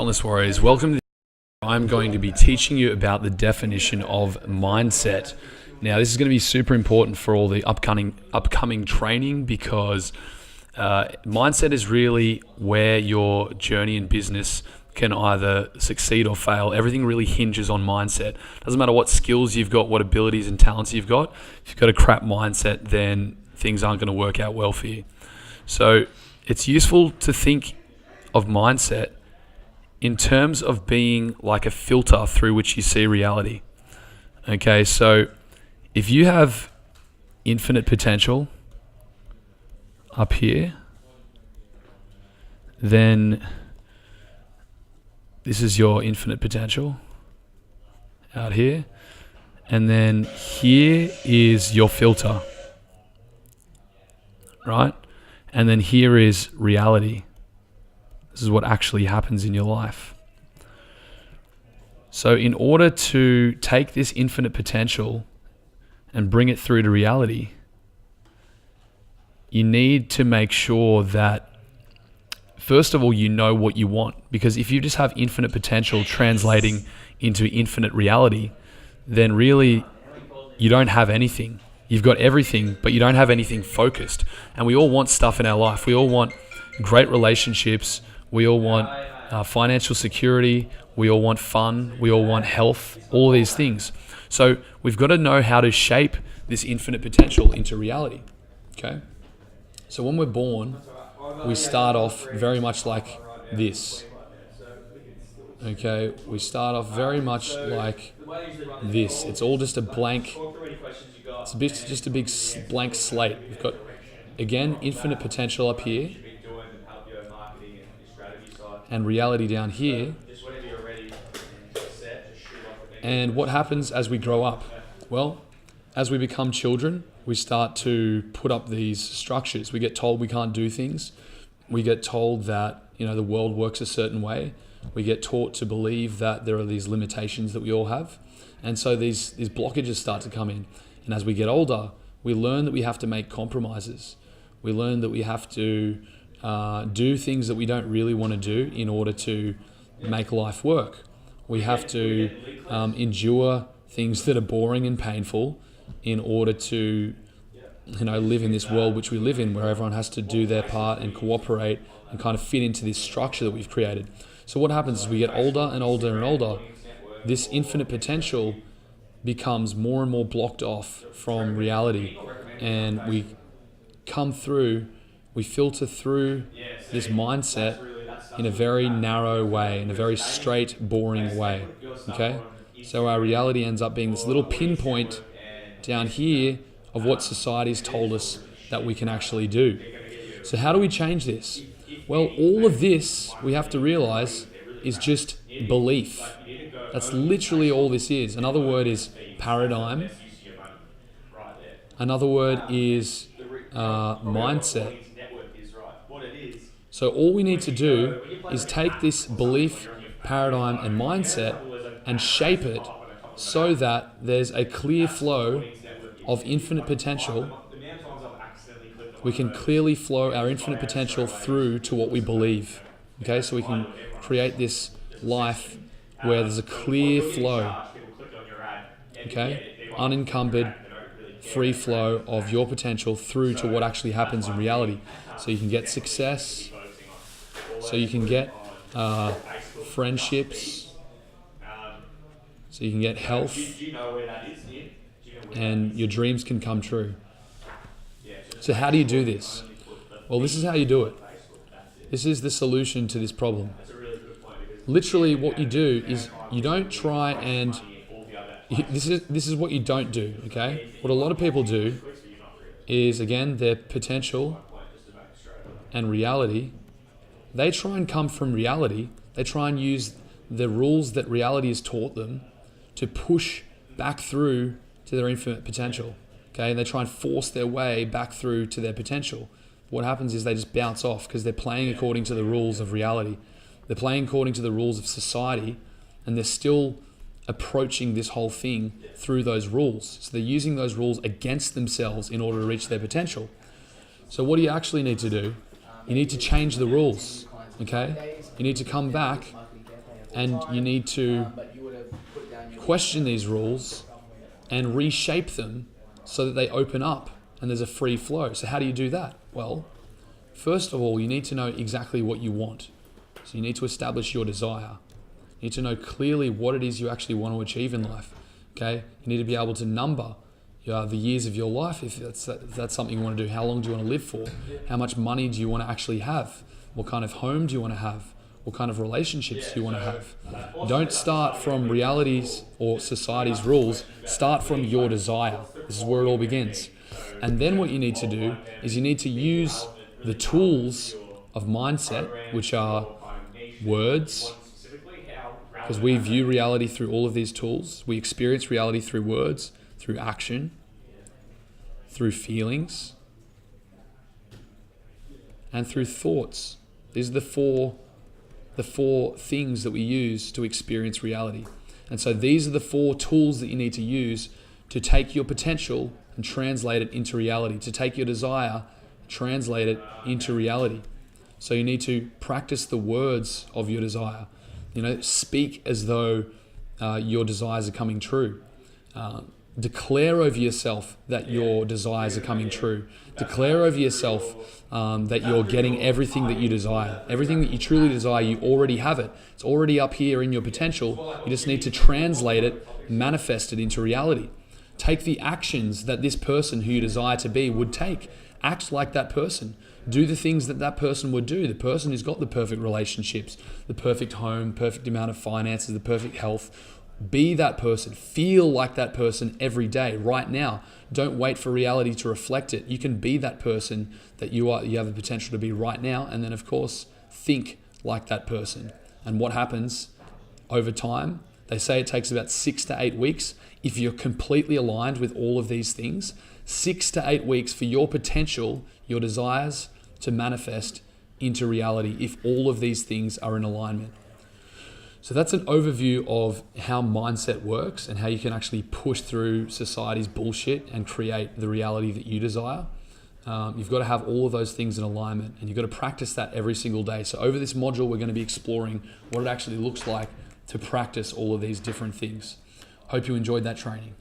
Wellness Warriors, welcome to I'm going to be teaching you about the definition of mindset. Now, this is going to be super important for all the upcoming training because mindset is really where your journey in business can either succeed or fail. Everything really hinges on mindset. Doesn't matter what skills you've got, what abilities and talents you've got. If you've got a crap mindset, then things aren't going to work out well for you. So it's useful to think of mindset in terms of being like a filter through which you see reality. Okay, so if you have infinite potential up here, then this is your infinite potential out here. And then here is your filter, right? And then here is reality. This is what actually happens in your life. So in order to take this infinite potential and bring it through to reality, you need to make sure that, first of all, you know what you want. Because if you just have infinite potential translating into infinite reality, then really you don't have anything. You've got everything, but you don't have anything focused. And we all want stuff in our life. We all want great relationships. We all want financial security. We all want fun. We all want health, all these things. So we've got to know how to shape this infinite potential into reality. Okay? So when we're born, we start off very much like this. Okay? We start off very much like this. It's all just a blank, just a big blank slate. We've got, again, infinite potential up here, and reality down here. And what happens as we grow up? Well, as we become children, we start to put up these structures. We get told we can't do things. We get told that, the world works a certain way. We get taught to believe that there are these limitations that we all have. And so these blockages start to come in. And as we get older, we learn that we have to make compromises. We learn that we have to do things that we don't really want to do in order to make life work. We have to endure things that are boring and painful in order to live in this world which we live in, where everyone has to do their part and cooperate and kind of fit into this structure that we've created. So what happens is we get older and older and older, this infinite potential becomes more and more blocked off from reality, and we filter through this mindset in a very narrow way, in a very straight, boring way, okay? So our reality ends up being this little pinpoint down here of what society's told us that we can actually do. So how do we change this? Well, all of this, we have to realize, is just belief. That's literally all this is. Another word is paradigm. Another word is mindset. So all we need to do is take this belief, paradigm, and mindset and shape it so that there's a clear flow of infinite potential. We can clearly flow our infinite potential through to what we believe. Okay, so we can create this life where there's a clear flow. Okay, unencumbered, free flow of your potential through to what actually happens in reality. So you can get success, so you can get friendships, so you can get health, and your dreams can come true. So how do you do this? Well, this is how you do it. This is the solution to this problem. Literally what you do is you don't try and... This is what you don't do, okay? What a lot of people do is, again, their potential and reality, they try and come from reality. They try and use the rules that reality has taught them to push back through to their infinite potential, okay? And they try and force their way back through to their potential. What happens is they just bounce off because they're playing according to the rules of reality. They're playing according to the rules of society, and they're still approaching this whole thing through those rules. So they're using those rules against themselves in order to reach their potential. So what do you actually need to do? You need to change the rules, okay? You need to come back and you need to question these rules and reshape them so that they open up and there's a free flow. So how do you do that? Well, first of all, you need to know exactly what you want. So you need to establish your desire. You need to know clearly what it is you actually want to achieve in life. Okay? You need to be able to number the years of your life if that's something you want to do. How long do you want to live for? How much money do you want to actually have? What kind of home do you want to have? What kind of relationships do you want to have? Don't start from realities or society's rules. Start from your desire. This is where it all begins. And then what you need to do is you need to use the tools of mindset, which are words, because we view reality through all of these tools. We experience reality through words, through action, through feelings, and through thoughts. These are the four things that we use to experience reality. And so these are the 4 tools that you need to use to take your potential and translate it into reality, to take your desire, translate it into reality. So you need to practice the words of your desire. Speak as though your desires are coming true. Declare over yourself that your desires are coming true. Declare over yourself that you're getting everything that you desire. Everything that you truly desire, you already have it. It's already up here in your potential. You just need to translate it, manifest it into reality. Take the actions that this person who you desire to be would take. Act like that person. Do the things that that person would do. The person who's got the perfect relationships, the perfect home, perfect amount of finances, the perfect health. Be that person. Feel like that person every day, right now. Don't wait for reality to reflect it. You can be that person that you have the potential to be right now. And then, of course, think like that person. And what happens over time? They say it takes about 6 to 8 weeks. If you're completely aligned with all of these things, 6 to 8 weeks for your potential, your desires to manifest into reality if all of these things are in alignment. So that's an overview of how mindset works and how you can actually push through society's bullshit and create the reality that you desire. You've got to have all of those things in alignment, and you've got to practice that every single day. So over this module, we're going to be exploring what it actually looks like to practice all of these different things. Hope you enjoyed that training.